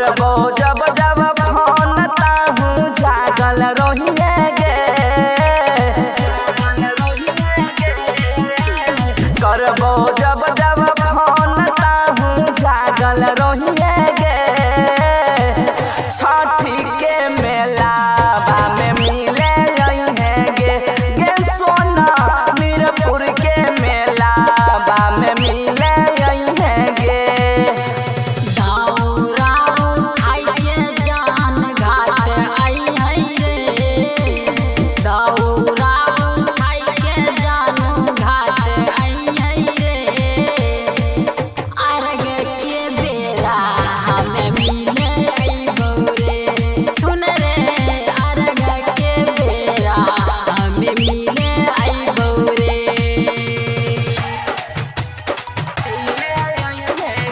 करबो जब जब फोन ताहू जागल रहिए गे करबो जब जब फोन ताहू जागल रहिए गे छठी के मेला में मिले हैं गे गे सोना मीरपुर के मेला में मिले हैं गे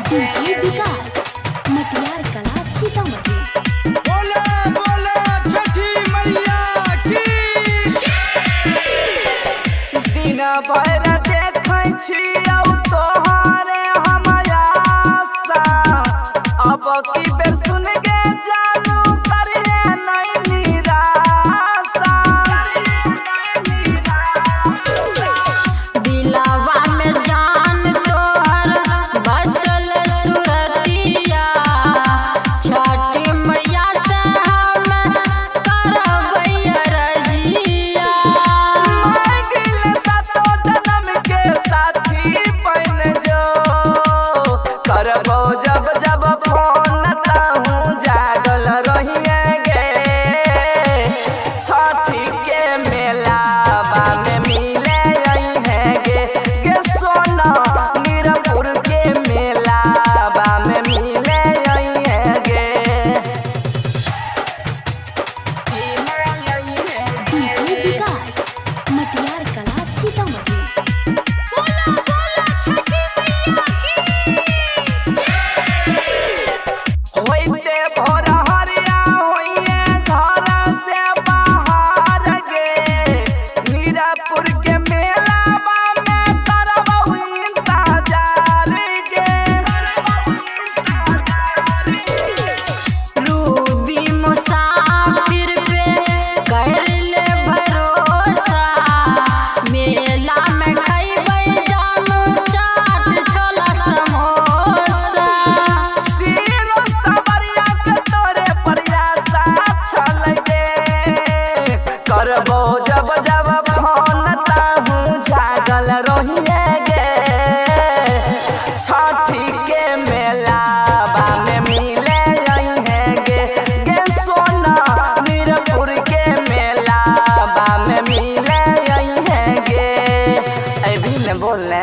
डीजे विकास मटियार कला सीतामढ़ी। बोला बोला छठी मैया की दिन भर देखै छियौ तोहरे हम आशा अब की बेर सुन गे जानू करिए नहीं निराशा दिलवा में जान तोहर बसल सुरतिया छठी मैया से हम करबै रजिया मांगिल सातो जन्म के साथी बन जो करबो जब जब फोन ताहू जागल रहिए गे छठी के मेला में मिले हैं गे गे सोना मीरपुर के मेला में मिले हैं गे डीजे विकास मटियार कला सीतामढ़ी। होइते भोर हरिया होइए घर से बाहर गे मीरापुर के मेला में करबौ इंतजार गे रूबी मुसाफिर पे कर ले भरोसा मेला में खैबै जानू चाट छोला समोसा शिरो सबरिया के तोरे प्रयासा छल गे करबो जब जब फोन ताहू जागल रहिए गे छठी के मेला में मिले हैं गे गे सोना मीरपुर के मेला में मिले हैं गे अभी न बोल